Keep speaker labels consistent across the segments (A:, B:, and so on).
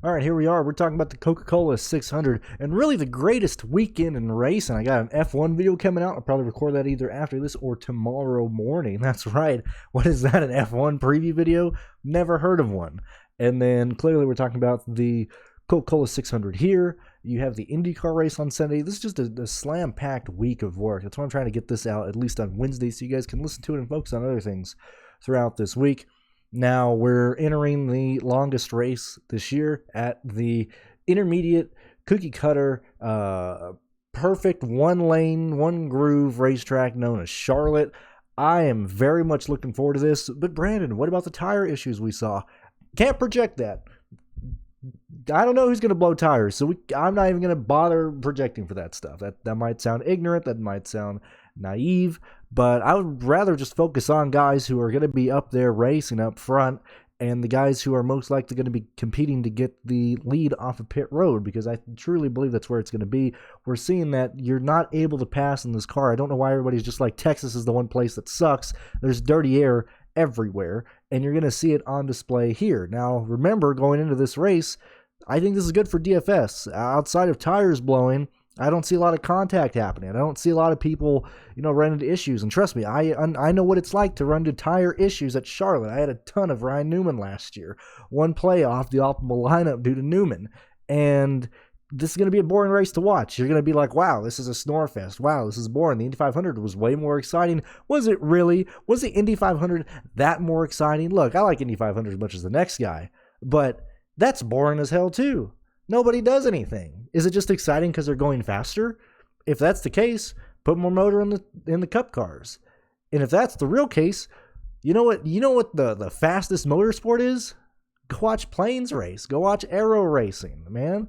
A: All right, here we are. We're talking about the Coca-Cola 600 and really the greatest weekend in racing. I got an F1 video coming out. I'll probably record that either after this or tomorrow morning. That's right. What is that, an F1 preview video? Never heard of one. And then clearly we're talking about the Coca-Cola 600 here. You have the IndyCar race on Sunday. This is just a slam-packed week of work. That's why I'm trying to get this out at least on Wednesday so you guys can listen to it and focus on other things throughout this week. Now we're entering the longest race this year at the intermediate cookie cutter, perfect one lane, one groove racetrack known as Charlotte. I am very much looking forward to this. But Brandon, what about the tire issues we saw? Can't project that. I don't know who's going to blow tires, so I'm not even going to bother projecting for that stuff. That might sound ignorant, that might sound naive, but I would rather just focus on guys who are going to be up there racing up front and the guys who are most likely going to be competing to get the lead off of pit road, because I truly believe that's where it's going to be. We're seeing that you're not able to pass in this car. I don't know why everybody's just like, Texas is the one place that sucks. There's dirty air everywhere, and you're going to see it on display here. Now, remember, going into this race, I think this is good for DFS. Outside of tires blowing, I don't see a lot of contact happening. I don't see a lot of people, run into issues. And trust me, I know what it's like to run into tire issues at Charlotte. I had a ton of Ryan Newman last year. One play off the optimal lineup due to Newman. And this is going to be a boring race to watch. You're going to be like, wow, this is a snore fest. Wow, this is boring. The Indy 500 was way more exciting. Was it really? Was the Indy 500 that more exciting? Look, I like Indy 500 as much as the next guy, but that's boring as hell too. Nobody does anything. Is it just exciting because they're going faster? If that's the case, put more motor in the cup cars. And if that's the real case, you know what the fastest motorsport is? Go watch planes race. Go watch aero racing, man.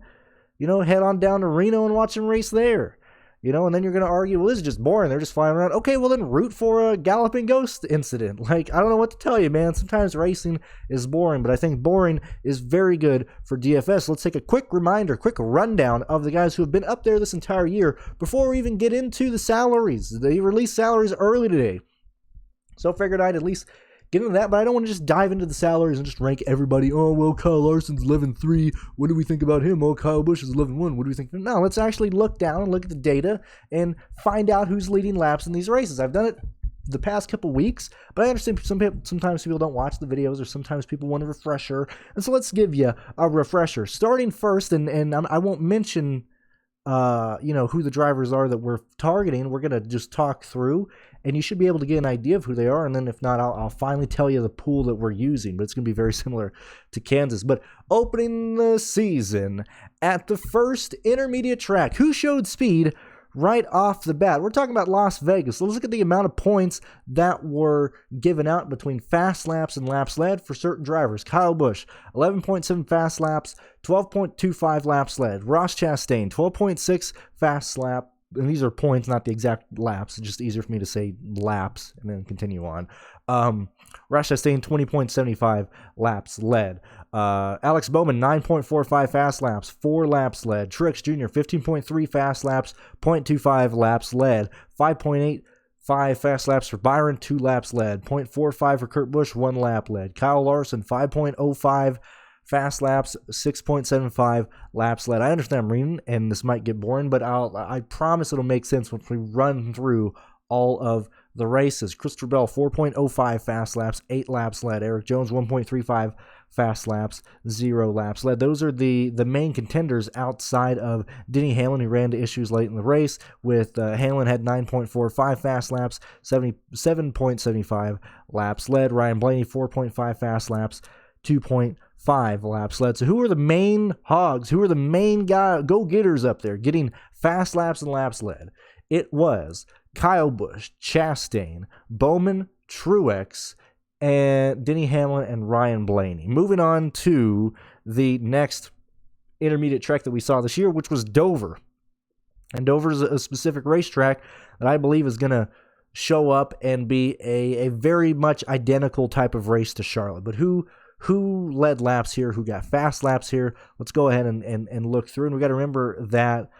A: Head on down to Reno and watch them race there. And then you're going to argue, well, this is just boring. They're just flying around. Okay, well, then root for a galloping ghost incident. Like, I don't know what to tell you, man. Sometimes racing is boring, but I think boring is very good for DFS. Let's take a quick rundown of the guys who have been up there this entire year before we even get into the salaries. They released salaries early today. So I figured I'd at least get into that, but I don't want to just dive into the salaries and just rank everybody. Oh, well, Kyle Larson's 11-3. What do we think about him? Oh, Kyle Busch is 11-1. What do we think? No, let's actually look down and look at the data and find out who's leading laps in these races. I've done it the past couple weeks, but I understand sometimes people don't watch the videos, or sometimes people want a refresher. And so let's give you a refresher. Starting first, and I won't mention who the drivers are that we're targeting. We're going to just talk through, and you should be able to get an idea of who they are. And then if not, I'll finally tell you the pool that we're using, but it's going to be very similar to Kansas. But opening the season at the first intermediate track, who showed speed right off the bat? We're talking about Las Vegas. Let's look at the amount of points that were given out between fast laps and laps led for certain drivers. Kyle Busch, 11.7 fast laps, 12.25 laps led. Ross Chastain, 12.6 fast lap. And these are points, not the exact laps. It's just easier for me to say laps and then continue on. Ross Chastain, 20.75 laps led. Alex Bowman, 9.45 fast laps, 4 laps led. Truex Jr., 15.3 fast laps, 0.25 laps led. 5.85 fast laps for Byron, 2 laps led. 0.45 for Kurt Busch, 1 lap led. Kyle Larson, 5.05 fast laps, 6.75 laps led. I understand I'm reading, and this might get boring, but I promise it'll make sense once we run through all of the races. Christopher Bell, 4.05 fast laps, 8 laps led. Eric Jones, 1.35 fast laps, 0 laps led. Those are the main contenders outside of Denny Hamlin, who ran into issues late in the race. With Hamlin had 9.45 fast laps, 7.75 laps led. Ryan Blaney, 4.5 fast laps, 2.5 laps led. So who are the main hogs? Who are the main go-getters up there getting fast laps and laps led? It was Kyle Busch, Chastain, Bowman, Truex, and Denny Hamlin and Ryan Blaney. Moving on to the next intermediate track that we saw this year, which was Dover. And Dover is a specific racetrack that I believe is going to show up and be a very much identical type of race to Charlotte. But who led laps here? Who got fast laps here? Let's go ahead and look through. And we got to remember that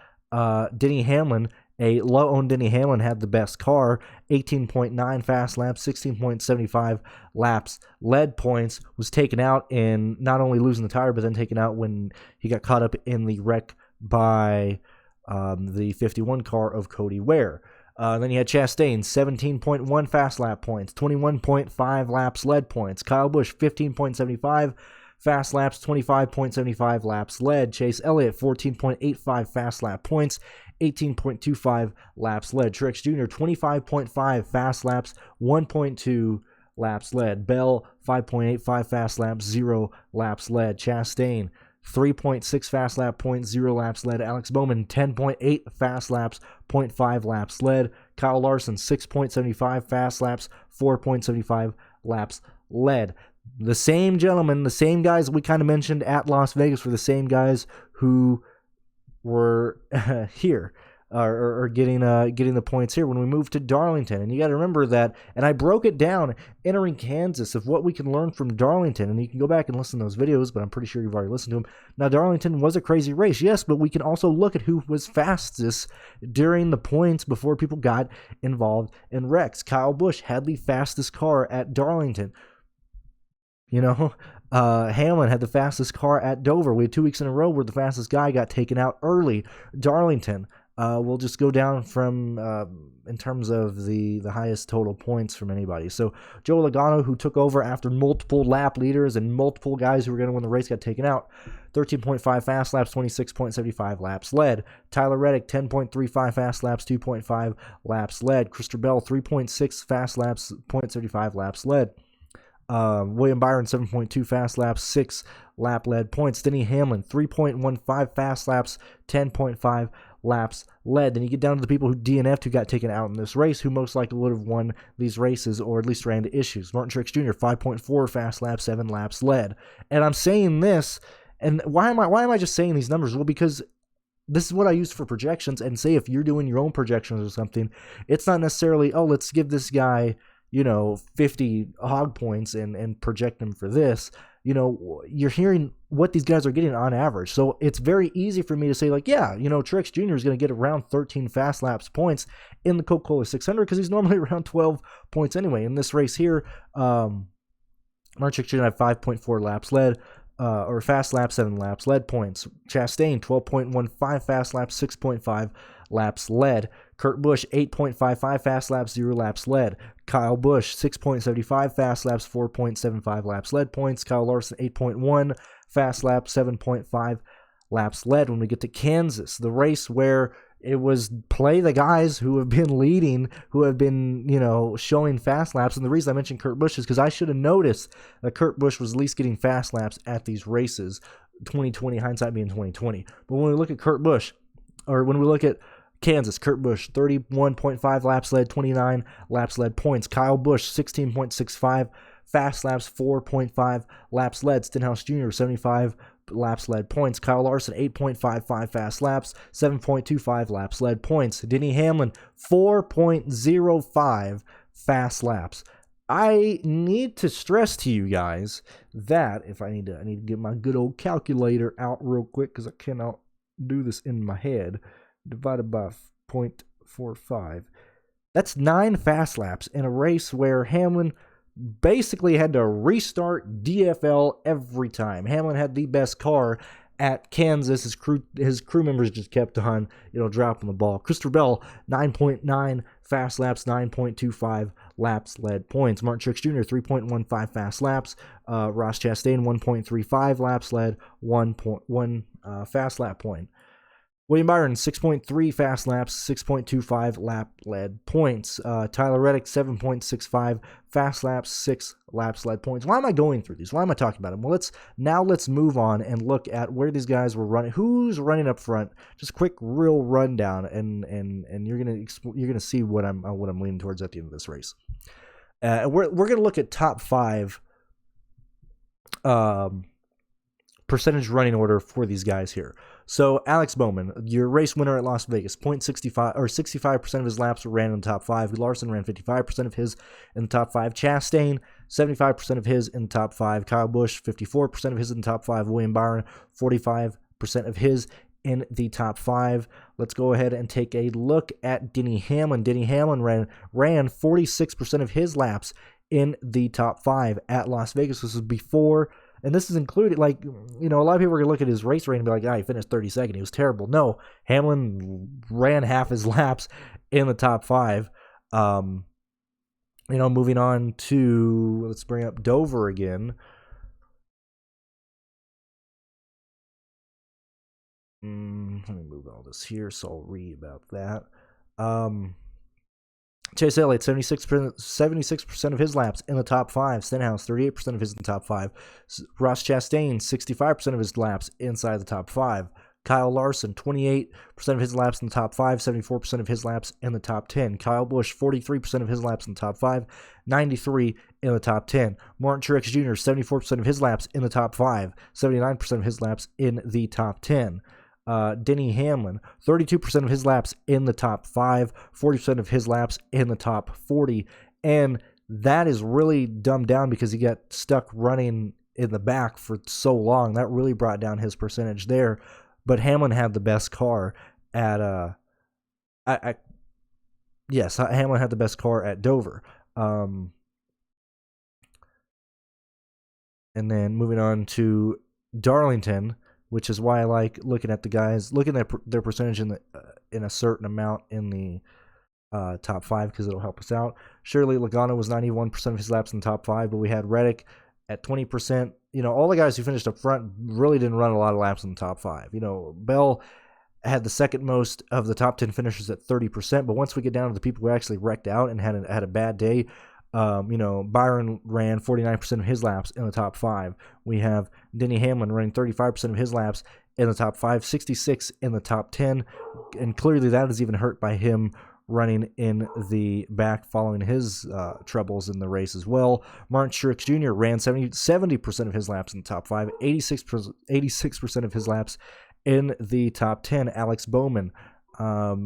A: Denny Hamlin A low-owned Denny Hamlin had the best car, 18.9 fast laps, 16.75 laps led points, was taken out in not only losing the tire, but then taken out when he got caught up in the wreck by the 51 car of Cody Ware. Then you had Chastain, 17.1 fast lap points, 21.5 laps led points. Kyle Busch, 15.75 fast laps, 25.75 laps led. Chase Elliott, 14.85 fast lap points, 18.25 laps led. Truex Jr., 25.5 fast laps, 1.2 laps led. Bell, 5.85 fast laps, 0 laps led. Chastain, 3.6 fast lap points, 0 laps led. Alex Bowman, 10.8 fast laps, 0.5 laps led. Kyle Larson, 6.75 fast laps, 4.75 laps led. The same gentlemen, the same guys we kind of mentioned at Las Vegas were the same guys who were here or getting the points here when we moved to Darlington. And you got to remember that, and I broke it down entering Kansas of what we can learn from Darlington, and you can go back and listen to those videos, but I'm pretty sure you've already listened to them. Now, Darlington was a crazy race, yes, but we can also look at who was fastest during the points before people got involved in wrecks. Kyle Busch had the fastest car at Darlington. Hamlin had the fastest car at Dover. We had 2 weeks in a row where the fastest guy got taken out early. Darlington, we'll just go down from in terms of the highest total points from anybody. So Joe Logano, who took over after multiple lap leaders and multiple guys who were going to win the race got taken out, 13.5 fast laps, 26.75 laps led. Tyler Reddick, 10.35 fast laps, 2.5 laps led. Christopher Bell, 3.6 fast laps, 0.75 laps led. William Byron, 7.2 fast laps, 6 lap led points. Denny Hamlin, 3.15 fast laps, 10.5 laps led. Then you get down to the people who DNF'd, who got taken out in this race, who most likely would have won these races or at least ran into issues. Martin Truex Jr., 5.4 fast laps, 7 laps led. And I'm saying this, and why am I just saying these numbers? Well, because this is what I use for projections, and say if you're doing your own projections or something, it's not necessarily, let's give this guy 50 hog points and project them for this. You're hearing what these guys are getting on average. So it's very easy for me to say, Truex Jr. is going to get around 13 fast laps points in the Coca-Cola 600 because he's normally around 12 points anyway. In this race here, Martin Truex Jr. had 5.4 laps led, or fast laps, 7 laps led points. Chastain, 12.15 fast laps, 6.5 laps led. Kurt Busch, 8.55 fast laps, 0 laps led. Kyle Busch, 6.75 fast laps, 4.75 laps led points. Kyle Larson, 8.1 fast laps, 7.5 laps led. When we get to Kansas, the race where it was play the guys who have been leading, who have been, showing fast laps. And the reason I mentioned Kurt Busch is because I should have noticed that Kurt Busch was at least getting fast laps at these races. 2020, hindsight being 2020. But when we look at Kurt Busch, or when we look at Kansas, Kurt Busch, 31.5 laps led, 29 laps led points. Kyle Busch, 16.65 fast laps, 4.5 laps led. Stenhouse Jr., 75 laps led points. Kyle Larson, 8.55 fast laps, 7.25 laps led points. Denny Hamlin, 4.05 fast laps. I need to stress to you guys that if I need to get my good old calculator out real quick because I cannot do this in my head. Divided by 0.45. That's 9 fast laps in a race where Hamlin basically had to restart DFL every time. Hamlin had the best car at Kansas. His crew members just kept on, dropping the ball. Christopher Bell, 9.9 fast laps, 9.25 laps led points. Martin Truex Jr., 3.15 fast laps. Ross Chastain, 1.35 laps led, 1.1 fast lap point. William Byron, 6.3 fast laps, 6.25 lap led points. Tyler Reddick, 7.65 fast laps, 6 laps led points. Why am I going through these? Why am I talking about them? Well, let's move on and look at where these guys were running. Who's running up front? Just quick, real rundown, and you're gonna see what I'm leaning towards at the end of this race. We're gonna look at top 5 percentage running order for these guys here. So Alex Bowman, your race winner at Las Vegas, 65% of his laps were ran in the top 5. Larson ran 55% of his in the top 5. Chastain, 75% of his in the top 5. Kyle Busch, 54% of his in the top 5. William Byron, 45% of his in the top 5. Let's go ahead and take a look at Denny Hamlin. Denny Hamlin ran 46% of his laps in the top 5 at Las Vegas. This was before, and this is included, like, you know, a lot of people are going to look at his race rating and be like, he finished 32nd. He was terrible. No, Hamlin ran half his laps in the top 5. You know, moving on to, let's bring up Dover again. Let me move all this here so I'll read about that. Chase Elliott, 76% of his laps in the top 5. Stenhouse, 38% of his in the top 5. Ross Chastain, 65% of his laps inside the top 5. Kyle Larson, 28% of his laps in the top 5, 74% of his laps in the top 10. Kyle Busch, 43% of his laps in the top 5, 93 in the top 10. Martin Truex Jr., 74% of his laps in the top 5, 79% of his laps in the top 10. Denny Hamlin, 32% of his laps in the top 5, 40% of his laps in the top 40. And that is really dumbed down because he got stuck running in the back for so long. That really brought down his percentage there. But Hamlin had the best car at Hamlin had the best car at Dover. And then moving on to Darlington, which is why I like looking at the guys, looking at their percentage in a certain amount in the top 5 because it'll help us out. Surely Logano was 91% of his laps in the top 5, but we had Reddick at 20%. You know, all the guys who finished up front really didn't run a lot of laps in the top 5. You know, Bell had the second most of the top 10 finishers at 30%, but once we get down to the people who actually wrecked out and had a bad day, you know, Byron ran 49% of his laps in the top 5. We have Denny Hamlin running 35% of his laps in the top 5, 66 in the top 10, and clearly that is even hurt by him running in the back following his troubles in the race as well. Martin Truex Jr. ran 70% of his laps in the top 5, 86% of his laps in the top 10. Alex Bowman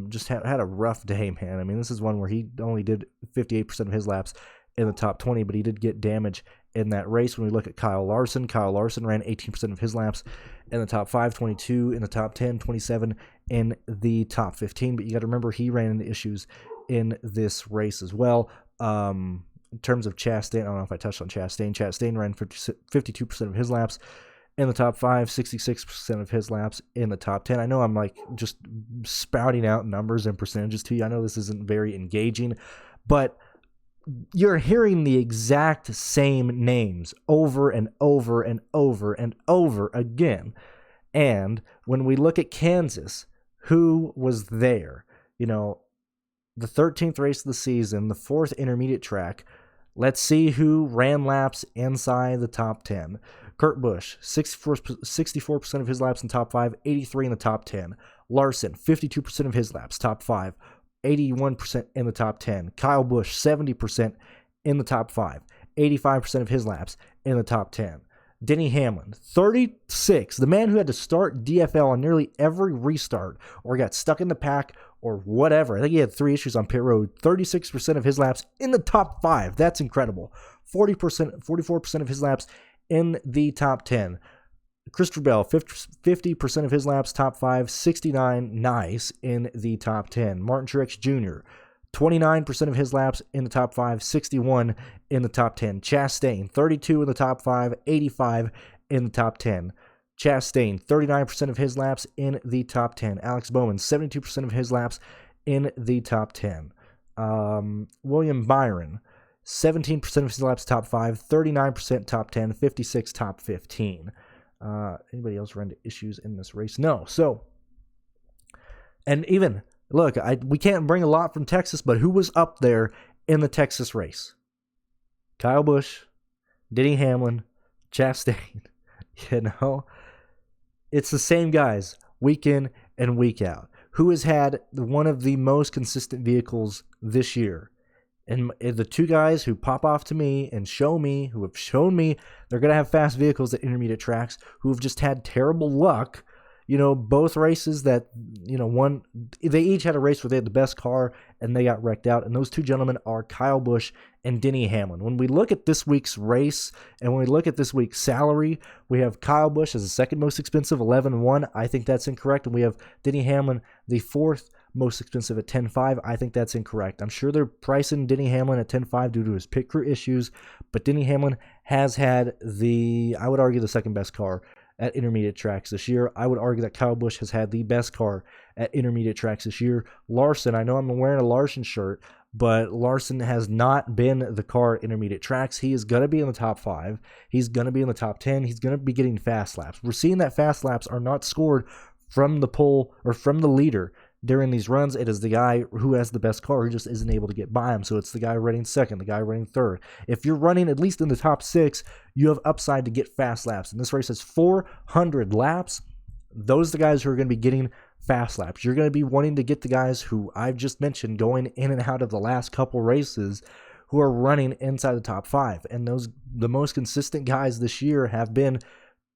A: just had a rough day, man. I mean, this is one where he only did 58% of his laps in the top 20, but he did get damage in that race. When we look at Kyle Larson ran 18% of his laps in the top 5, 22 in the top 10, 27 in the top 15. But you got to remember, he ran into issues in this race as well. In terms of Chastain, I don't know if I touched on Chastain. Chastain ran 52% of his laps in the top 5, 66% of his laps in the top 10. I know I'm like just spouting out numbers and percentages to you. I know this isn't very engaging, but you're hearing the exact same names over and over and over and over again. And when we look at Kansas, who was there? You know, the 13th race of the season, the 4th intermediate track. Let's see who ran laps inside the top 10. Kurt Busch, 64% of his laps in top 5, 83 in the top 10. Larson, 52% of his laps, top 5, 81% in the top 10. Kyle Busch, 70% in the top 5, 85% of his laps in the top 10. Denny Hamlin, 36, the man who had to start DFL on nearly every restart or got stuck in the pack or whatever. I think he had 3 issues on pit road. 36% of his laps in the top 5. That's incredible. 44% of his laps in the top 10. Christopher Bell, 50% of his laps, top 5, 69, nice, in the top 10. Martin Truex Jr., 29% of his laps in the top 5, 61 in the top 10. Chastain, 32 in the top 5, 85 in the top 10. Chastain, 39% of his laps in the top 10. Alex Bowman, 72% of his laps in the top 10. William Byron, 17% of his laps top 5, 39% top 10, 56 top 15. Anybody else run into issues in this race? No. So, and even, look, we can't bring a lot from Texas, but who was up there in the Texas race? Kyle Busch, Denny Hamlin, Chastain. You know, it's the same guys week in and week out. Who has had one of the most consistent vehicles this year? And the 2 guys who pop off to me and who have shown me they're going to have fast vehicles at intermediate tracks, who have just had terrible luck, both races that, they each had a race where they had the best car and they got wrecked out. And those two gentlemen are Kyle Busch and Denny Hamlin. When we look at this week's race and when we look at this week's salary, we have Kyle Busch as the second most expensive, 11-1. I think that's incorrect. And we have Denny Hamlin, the fourth most expensive at 10.5. I think that's incorrect. I'm sure they're pricing Denny Hamlin at 10.5 due to his pit crew issues, but Denny Hamlin has had I would argue, the second best car at intermediate tracks this year. I would argue that Kyle Busch has had the best car at intermediate tracks this year. Larson, I know I'm wearing a Larson shirt, but Larson has not been the car at intermediate tracks. He is going to be in the top 5. He's going to be in the top 10. He's going to be getting fast laps. We're seeing that fast laps are not scored from the pole or from the leader during these runs. It is the guy who has the best car who just isn't able to get by him. So it's the guy running second, the guy running third. If you're running at least in the top 6, you have upside to get fast laps. And this race has 400 laps. Those are the guys who are going to be getting fast laps. You're going to be wanting to get the guys who I've just mentioned going in and out of the last couple races who are running inside the top 5. And the most consistent guys this year have been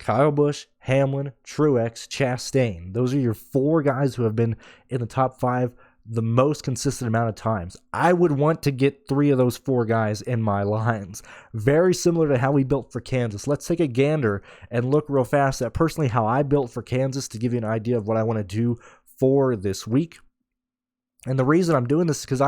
A: Kyle Busch, Hamlin, Truex, Chastain. Those are your 4 guys who have been in the top 5 the most consistent amount of times. I would want to get 3 of those 4 guys in my lines. Very similar to how we built for Kansas. Let's take a gander and look real fast at personally how I built for Kansas to give you an idea of what I want to do for this week. And the reason I'm doing this is because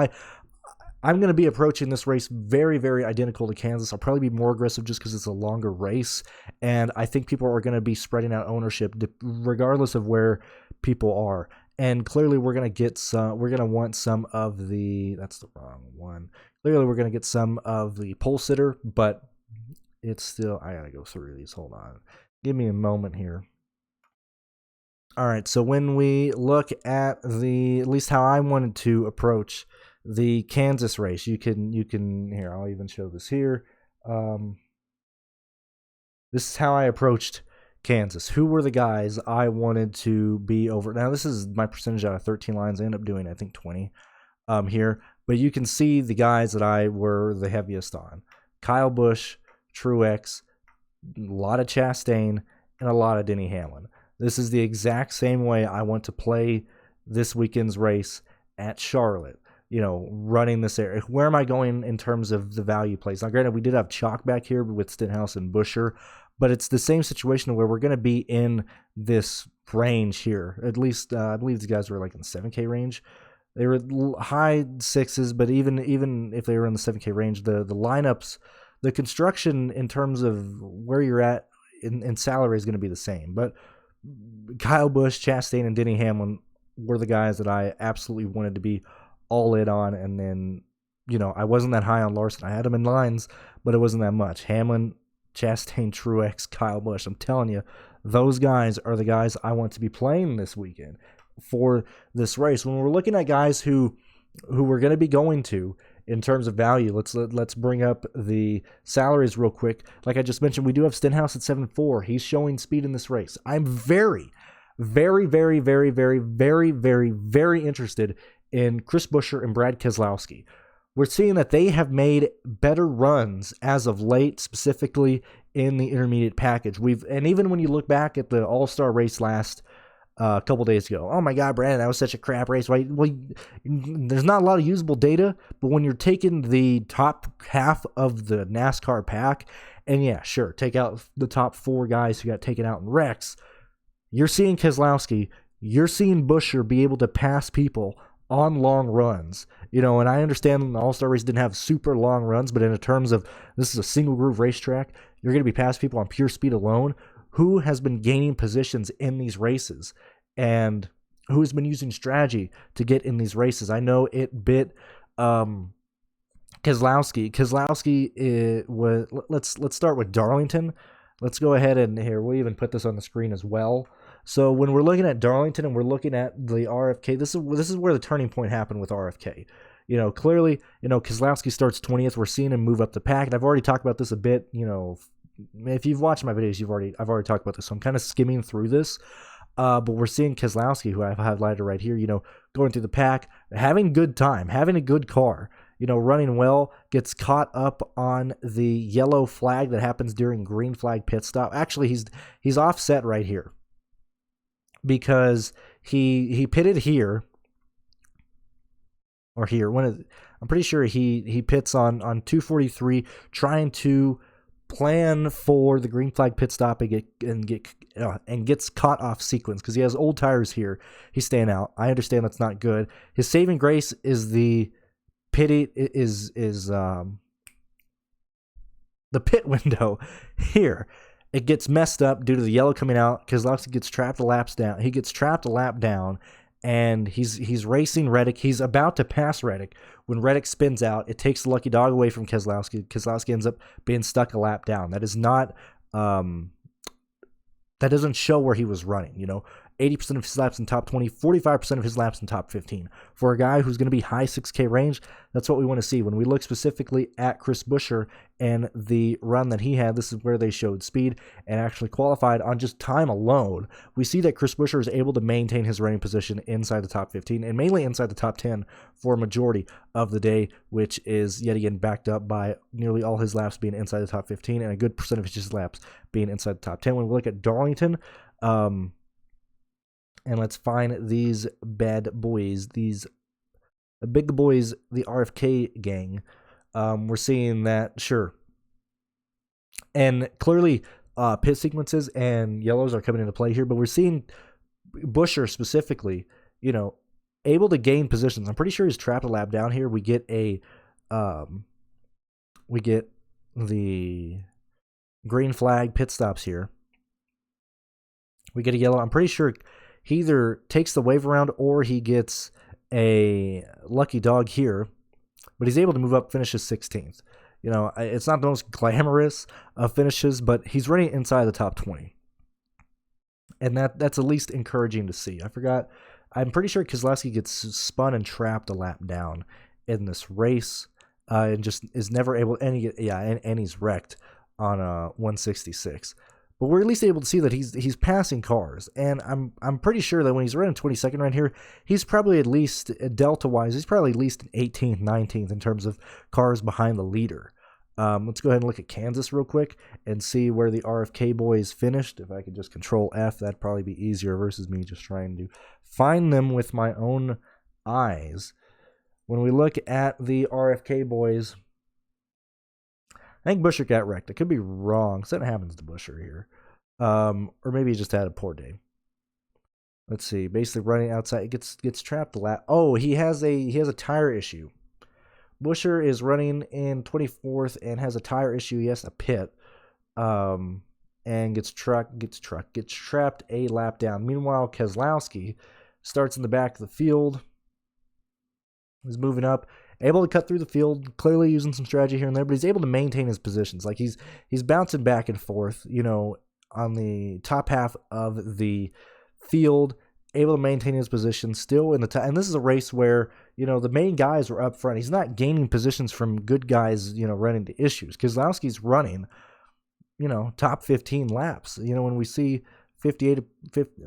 A: I'm going to be approaching this race very, very identical to Kansas. I'll probably be more aggressive just because it's a longer race, and I think people are going to be spreading out ownership regardless of where people are. And clearly we're going to want some of the, that's the wrong one. Clearly we're going to get some of the pole sitter, but it's still, I got to go through these. Hold on. Give me a moment here. All right. So when we look at at least how I wanted to approach the Kansas race, you can here, I'll even show this here. This is how I approached Kansas. Who were the guys I wanted to be over? Now, this is my percentage out of 13 lines. I ended up doing, I think, 20 here. But you can see the guys that I were the heaviest on. Kyle Busch, Truex, a lot of Chastain, and a lot of Denny Hamlin. This is the exact same way I want to play this weekend's race at Charlotte. Running this area. Where am I going in terms of the value plays? Now, granted, we did have chalk back here with Stenhouse and Buescher, but it's the same situation where we're going to be in this range here. At least, I believe these guys were like in the 7K range. They were high 6s, but even if they were in the 7K range, the lineups, the construction in terms of where you're at in salary is going to be the same. But Kyle Busch, Chastain, and Denny Hamlin were the guys that I absolutely wanted to be all in on. And then, I wasn't that high on Larson. I had him in lines, but it wasn't that much. Hamlin, Chastain, Truex, Kyle Busch. I'm telling you, those guys are the guys I want to be playing this weekend for this race. When we're looking at guys who we're going to be going to in terms of value, let's bring up the salaries real quick. Like I just mentioned, we do have Stenhouse at 7.4. He's showing speed in this race. I'm very, very, very, very, very, very, very, very interested in Chris Buescher and Brad Keselowski. We're seeing that they have made better runs as of late, specifically in the intermediate package. And even when you look back at the All-Star race last couple days ago, oh my God, Brandon, that was such a crap race. Well, there's not a lot of usable data, but when you're taking the top half of the NASCAR pack, and yeah, sure, take out the top 4 guys who got taken out in wrecks, you're seeing Keselowski, you're seeing Buescher be able to pass people on long runs, and I understand the All-Star race didn't have super long runs, but in terms of this is a single groove racetrack, you're going to be past people on pure speed alone. Who has been gaining positions in these races and who has been using strategy to get in these races? I know it bit Keselowski. Let's start with Darlington. Let's go ahead and here, we'll even put this on the screen as well. So when we're looking at Darlington and we're looking at the RFK, this is where the turning point happened with RFK. Clearly, Keselowski starts 20th. We're seeing him move up the pack, and I've already talked about this a bit. If you've watched my videos, I've already talked about this. So I'm kind of skimming through this. But we're seeing Keselowski, who I've highlighted right here, going through the pack, having good time, having a good car, running well, gets caught up on the yellow flag that happens during green flag pit stop. Actually, he's offset right here. because he pitted here or here. I'm pretty sure he pits on 243, trying to plan for the green flag pit stop and gets caught off sequence because he has old tires here. He's staying out. I understand that's not good. His saving grace is the pit the pit window here. It gets messed up due to the yellow coming out. Keselowski gets trapped a lap down. He gets trapped a lap down, and he's racing Reddick. He's about to pass Reddick when Reddick spins out. It takes the lucky dog away from Keselowski. Keselowski ends up being stuck a lap down. That is not that doesn't show where he was running. 80% of his laps in top 20, 45% of his laps in top 15. For a guy who's going to be high 6K range, that's what we want to see. When we look specifically at Chris Buescher and the run that he had, this is where they showed speed and actually qualified on just time alone. We see that Chris Buescher is able to maintain his running position inside the top 15 and mainly inside the top 10 for a majority of the day, which is yet again backed up by nearly all his laps being inside the top 15 and a good percentage of his laps being inside the top 10. When we look at Darlington, and let's find these bad boys, these big boys, the RFK gang. We're seeing that, sure. And clearly, pit sequences and yellows are coming into play here, but we're seeing Buescher specifically, able to gain positions. I'm pretty sure he's trapped a lap down here. We get the green flag pit stops here. We get a yellow. I'm pretty sure he either takes the wave around or he gets a lucky dog here, but he's able to move up, finishes 16th. It's not the most glamorous of finishes, but he's running inside the top 20. And that's at least encouraging to see. I'm pretty sure Keselowski gets spun and trapped a lap down in this race, and just is never able, and he's wrecked on a 166. But we're at least able to see that he's passing cars, and I'm pretty sure that when he's running 22nd right here, he's probably at least delta-wise, he's probably at least 18th, 19th in terms of cars behind the leader. Let's go ahead and look at Kansas real quick and see where the RFK boys finished. If I could just Control F, that'd probably be easier versus me just trying to find them with my own eyes. When we look at the RFK boys, I think Buescher got wrecked. I could be wrong. Something happens to Buescher here. Or maybe he just had a poor day. Let's see. Basically running outside. It gets trapped a lap. Oh, he has a tire issue. Buescher is running in 24th and has a tire issue. He has to pit. And gets trapped a lap down. Meanwhile, Keselowski starts in the back of the field. He's moving up. Able to cut through the field, clearly using some strategy here and there, but he's able to maintain his positions. Like he's bouncing back and forth, on the top half of the field, able to maintain his position still in the top. And this is a race where, the main guys were up front. He's not gaining positions from good guys, running into issues. Keselowski's running, top 15 laps. When we see 58, 50,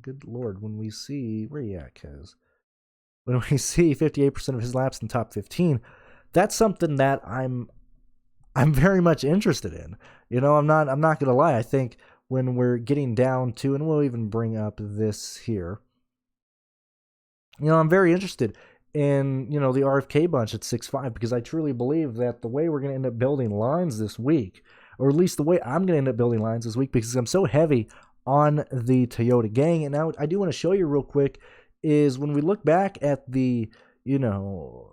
A: good Lord, when we see, where you at, Kez? When we see 58% of his laps in top 15, that's something that I'm very much interested in. I'm not gonna lie. I think when we're getting down to, and we'll even bring up this here, I'm very interested in the RFK bunch at 6'5", because I truly believe that the way we're gonna end up building lines this week, or at least the way I'm gonna end up building lines this week, because I'm so heavy on the Toyota gang. And now I do want to show you real quick is when we look back at the, because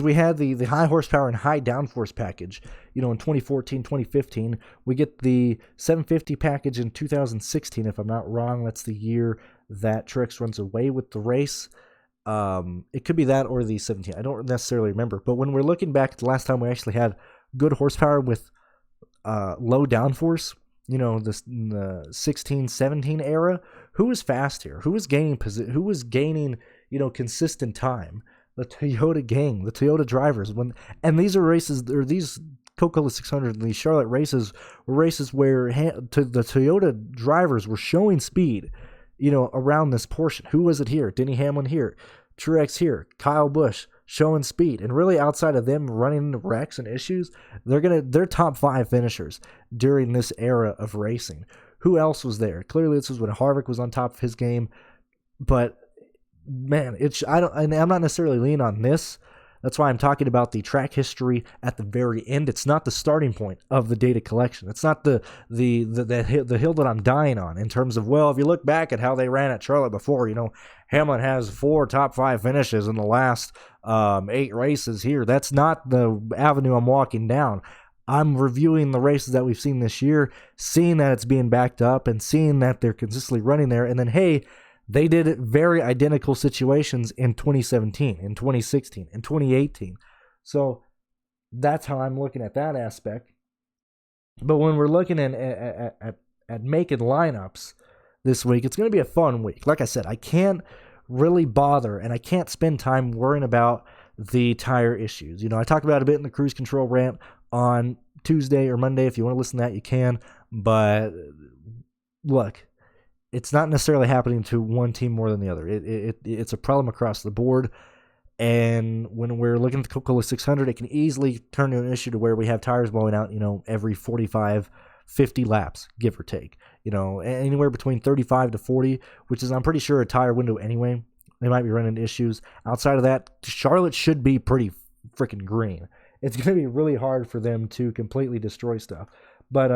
A: we had the high horsepower and high downforce package, in 2014, 2015. We get the 750 package in 2016, if I'm not wrong. That's the year that Truex runs away with the race. It could be that or the 17. I don't necessarily remember. But when we're looking back at the last time we actually had good horsepower with low downforce, the 16, 17 era, who was fast here? Who was gaining consistent time? The Toyota gang, the Toyota drivers. And these are races, or these Coca-Cola 600 and these Charlotte races were races where the Toyota drivers were showing speed, around this portion. Who was it here? Denny Hamlin here, Truex here, Kyle Busch showing speed. And really, outside of them running into wrecks and issues, they're top 5 finishers during this era of racing. Who else was there? Clearly, this was when Harvick was on top of his game. But man, I'm not necessarily leaning on this. That's why I'm talking about the track history at the very end. It's not the starting point of the data collection. It's not the hill that I'm dying on in terms of, well, if you look back at how they ran at Charlotte before, Hamlin has 4 top 5 finishes in the last 8 races here. That's not the avenue I'm walking down. I'm reviewing the races that we've seen this year, seeing that it's being backed up and seeing that they're consistently running there. And then, hey, they did it very identical situations in 2017, in 2016, in 2018. So that's how I'm looking at that aspect. But when we're looking at making lineups this week, it's going to be a fun week. Like I said, I can't really bother and I can't spend time worrying about the tire issues. I talked about it a bit in the cruise control rant on Tuesday or Monday. If you want to listen to that, you can. But look, it's not necessarily happening to one team more than the other. It's a problem across the board. And when we're looking at the Coca-Cola 600, it can easily turn to an issue to where we have tires blowing out, every 45, 50 laps, give or take. Anywhere between 35 to 40, which is, I'm pretty sure, a tire window anyway. They might be running into issues. Outside of that, Charlotte should be pretty freaking green. It's going to be really hard for them to completely destroy stuff. But,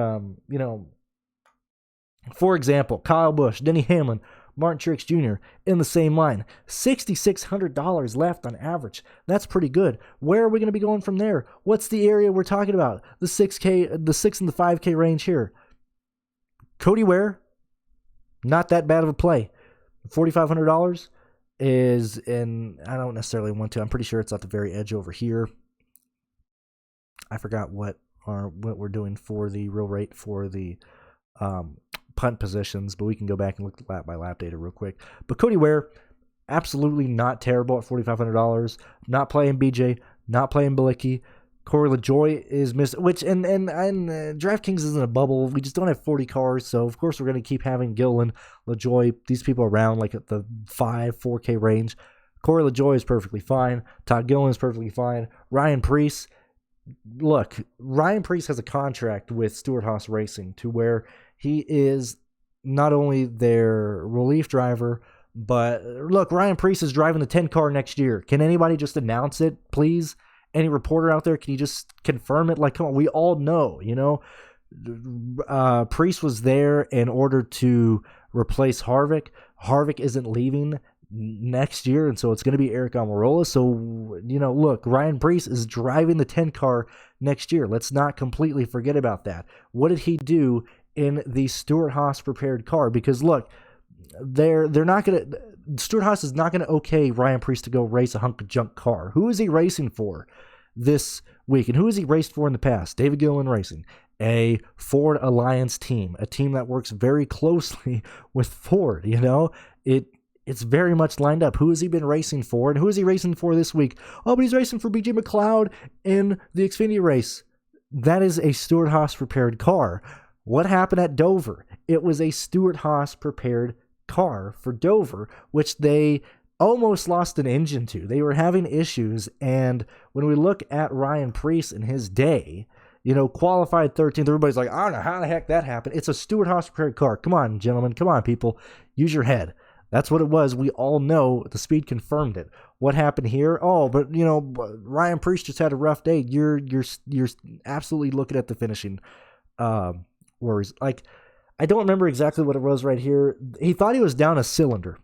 A: for example, Kyle Busch, Denny Hamlin, Martin Truex Jr. in the same line. $6,600 left on average. That's pretty good. Where are we going to be going from there? What's the area we're talking about? The 6K, the 6 and the 5K range here. Cody Ware, not that bad of a play. $4,500 is in, I don't necessarily want to. I'm pretty sure it's at the very edge over here. I forgot what we're doing for the real rate for the punt positions, but we can go back and look at lap by lap data real quick. But Cody Ware, absolutely not terrible at $4,500. Not playing BJ, not playing Bilicki. Corey LaJoie is missing, which and DraftKings isn't a bubble. We just don't have 40 cars, so of course we're going to keep having Gillen, LaJoie, these people around like at the 4K range. Corey LaJoie is perfectly fine. Todd Gillen is perfectly fine. Ryan Preece. Look, Ryan Preece has a contract with Stewart-Haas Racing to where he is not only their relief driver, but look, Ryan Preece is driving the 10 car next year. Can anybody just announce it, please? Any reporter out there, can you just confirm it? Like, come on, we all know, Preece was there in order to replace Harvick. Harvick isn't leaving next year, and so it's going to be Eric Almirola. So, look, Ryan Preece is driving the 10 car next year. Let's not completely forget about that. What did he do in the Stewart-Haas prepared car? Because look, they're not going to, Stewart-Haas is not going to okay Ryan Preece to go race a hunk of junk car. Who is he racing for this week? And who has he raced for in the past? David Gilliland Racing, a Ford Alliance team, a team that works very closely with Ford. It's very much lined up. Who has he been racing for? And who is he racing for this week? Oh, but he's racing for BJ McLeod in the Xfinity race. That is a Stewart-Haas prepared car. What happened at Dover? It was a Stewart-Haas prepared car for Dover, which they almost lost an engine to. They were having issues, and when we look at Ryan Preece in his day, qualified 13th, everybody's like, I don't know how the heck that happened. It's a Stewart-Haas prepared car. Come on, gentlemen. Come on, people. Use your head. That's what it was. We all know the speed confirmed it. What happened here? Oh, but Ryan Preece just had a rough day. You're absolutely looking at the finishing worries. Like, I don't remember exactly what it was right here. He thought he was down a cylinder.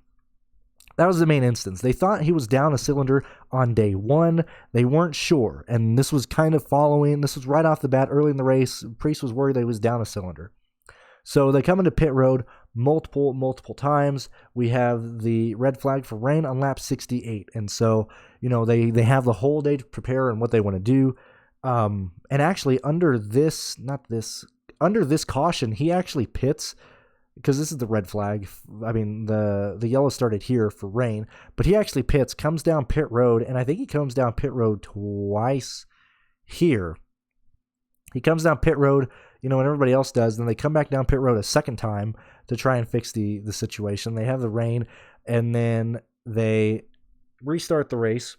A: That was the main instance. They thought he was down a cylinder on day one. They weren't sure, and this was kind of following. This was right off the bat early in the race. Preece was worried that he was down a cylinder. So they come into pit road multiple times. We have the red flag for rain on lap 68. And so, they have the whole day to prepare and what they want to do. And actually under this caution, he actually pits because this is the red flag. I mean, the yellow started here for rain, but he actually pits, comes down pit road. And I think he comes down pit road twice here. He comes down pit road, when everybody else does, then they come back down pit road a second time to try and fix the situation. They have the rain, and then they restart the race.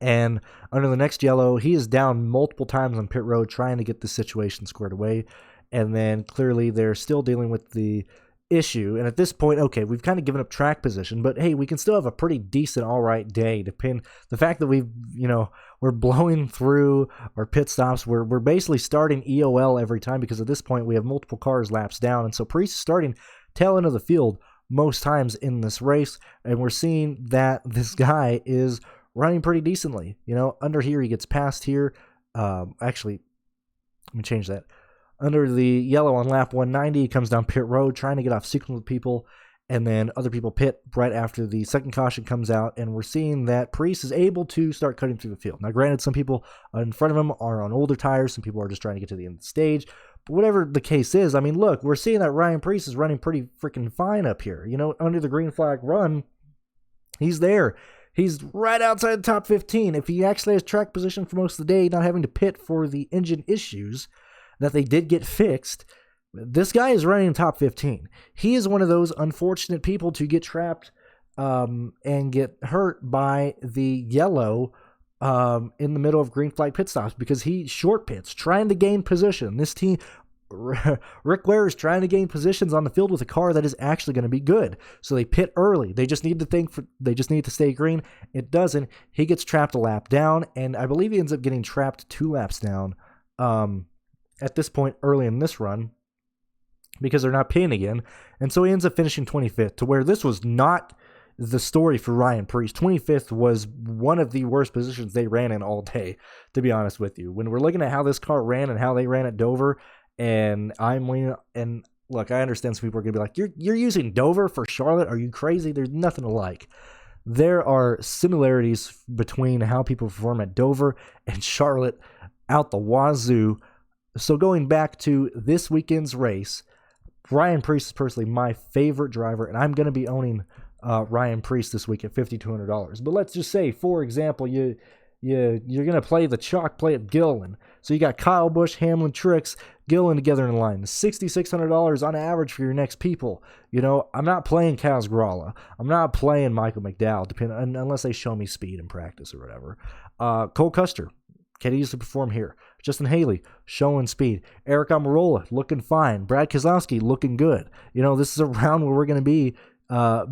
A: And under the next yellow, he is down multiple times on pit road trying to get the situation squared away. And then clearly they're still dealing with the issue. And at this point, okay, we've kind of given up track position, but hey, we can still have a pretty decent, all right day. The fact that we're blowing through our pit stops. We're basically starting EOL every time, because at this point we have multiple cars laps down. And so Preece is starting tail end of the field most times in this race. And we're seeing that this guy is running pretty decently. Under here, he gets past here. Actually, let me change that. Under the yellow on lap 190, he comes down pit road trying to get off sequence with people, and then other people pit right after the second caution comes out, and we're seeing that Preece is able to start cutting through the field. Now, granted, some people in front of him are on older tires, some people are just trying to get to the end of the stage, but whatever the case is, I mean, look, we're seeing that Ryan Preece is running pretty freaking fine up here. Under the green flag run, he's there. He's right outside the top 15. If he actually has track position for most of the day, not having to pit for the engine issues that they did get fixed, this guy is running in top 15. He is one of those unfortunate people to get trapped and get hurt by the yellow in the middle of green flag pit stops, because he short pits trying to gain position. This team, Rick Ware, is trying to gain positions on the field with a car that is actually going to be good. So they pit early. They just need to stay green. It doesn't. He gets trapped a lap down, and I believe he ends up getting trapped 2 laps down at this point early in this run, because they're not pitting again. And so he ends up finishing 25th, to where this was not the story for Ryan Preece. 25th was one of the worst positions they ran in all day, to be honest with you. When we're looking at how this car ran and how they ran at Dover, and I'm leaning, and look, I understand some people are going to be like, you're using Dover for Charlotte? Are you crazy? There's nothing alike. There are similarities between how people perform at Dover and Charlotte out the wazoo. So going back to this weekend's race, Ryan Preece is personally my favorite driver, and I'm going to be owning Ryan Preece this week at $5,200. But let's just say, for example, you're going to play the chalk play at Gilliland. So you got Kyle Busch, Hamlin, Truex, Gilliland together in line. $6,600 on average for your next people. I'm not playing Kaz Gralla. I'm not playing Michael McDowell, unless they show me speed in practice or whatever. Cole Custer, can easily perform here. Justin Haley, showing speed. Eric Almirola, looking fine. Brad Keselowski, looking good. This is a round where we're going to be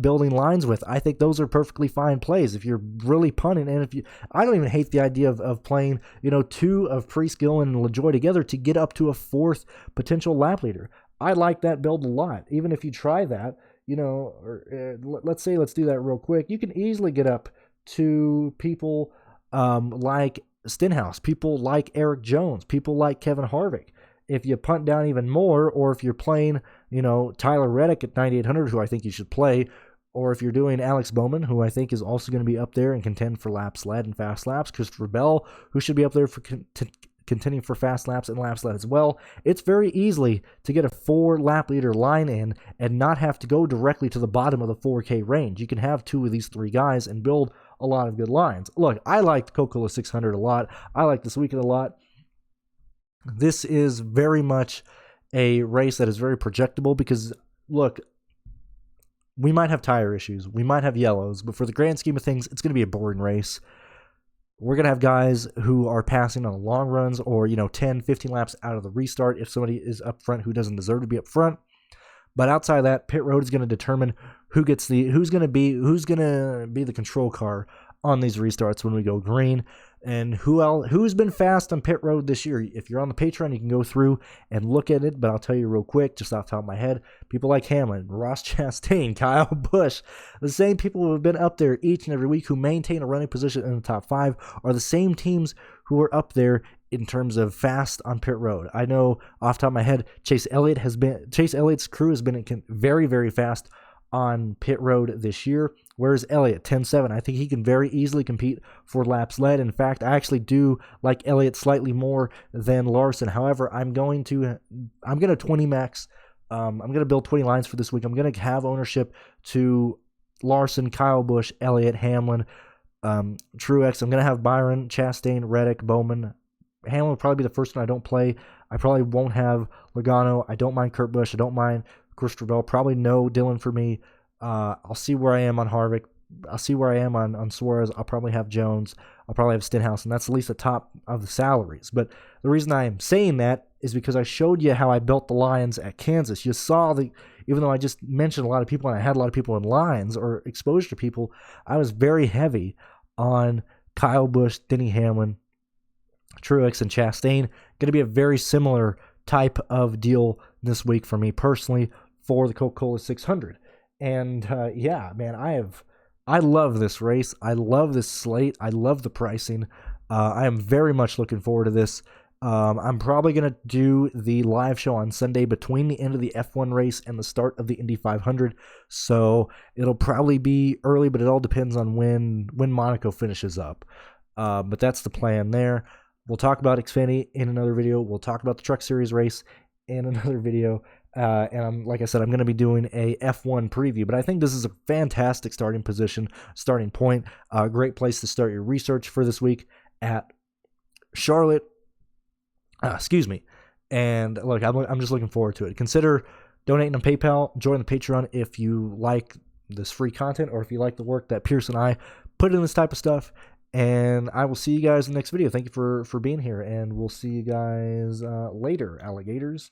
A: building lines with. I think those are perfectly fine plays if you're really punting. And I don't even hate the idea of playing, 2 of Preece, Gilliland, and LaJoie together to get up to a 4th potential lap leader. I like that build a lot. Even if you try that, let's do that real quick. You can easily get up to people like Stenhouse, people like Eric Jones, people like Kevin Harvick. If you punt down even more, or if you're playing, Tyler Reddick at 9,800, who I think you should play, or if you're doing Alex Bowman, who I think is also going to be up there and contend for laps led and fast laps, Christopher Bell, who should be up there for contending for fast laps and laps led as well. It's very easily to get a 4 lap leader line in and not have to go directly to the bottom of the 4K range. You can have 2 of these 3 guys and build a lot of good lines. Look, I liked Coca-Cola 600 a lot. I like this weekend a lot. This is very much a race that is very projectable, because, look, we might have tire issues. We might have yellows, but for the grand scheme of things, it's going to be a boring race. We're going to have guys who are passing on long runs or, 10, 15 laps out of the restart if somebody is up front who doesn't deserve to be up front. But outside of that, pit road is going to determine who's going to be the control car on these restarts when we go green, and who's been fast on pit road this year. If you're on the Patreon, you can go through and look at it, but I'll tell you real quick, just off the top of my head, people like Hamlin, Ross Chastain, Kyle Busch, the same people who have been up there each and every week who maintain a running position in the top 5 are the same teams who are up there in terms of fast on pit road. I know off the top of my head, Chase Elliott's crew has been very, very fast on pit road this year. Where's Elliott? 10-7. I think he can very easily compete for laps led. In fact, I actually do like Elliott slightly more than Larson. However, I'm going to 20 max. I'm going to build 20 lines for this week. I'm going to have ownership to Larson, Kyle Busch, Elliott, Hamlin, Truex. I'm going to have Byron, Chastain, Reddick, Bowman. Hamlin will probably be the first one I don't play. I probably won't have Logano. I don't mind Kurt Busch. I don't mind Christopher Bell. Probably no Dillon for me. I'll see where I am on Harvick. I'll see where I am on Suarez. I'll probably have Jones. I'll probably have Stenhouse, and that's at least the top of the salaries. But the reason I am saying that is because I showed you how I built the lines at Kansas. You saw even though I just mentioned a lot of people and I had a lot of people in lines or exposure to people, I was very heavy on Kyle Busch, Denny Hamlin, Truex, and Chastain. Going to be a very similar type of deal this week for me personally for the Coca-Cola 600. And yeah, man, I love this race. I love this slate. I love the pricing. I am very much looking forward to this. I'm probably going to do the live show on Sunday between the end of the F1 race and the start of the Indy 500. So it'll probably be early, but it all depends on when Monaco finishes up. But that's the plan there. We'll talk about Xfinity in another video. We'll talk about the Truck Series race in another video. And like I said, I'm going to be doing a F1 preview, but I think this is a fantastic starting point. A great place to start your research for this week at Charlotte. And look, I'm just looking forward to it. Consider donating on PayPal, join the Patreon if you like this free content or if you like the work that Pearce and I put in this type of stuff. And I will see you guys in the next video. Thank you for being here, and we'll see you guys later, alligators.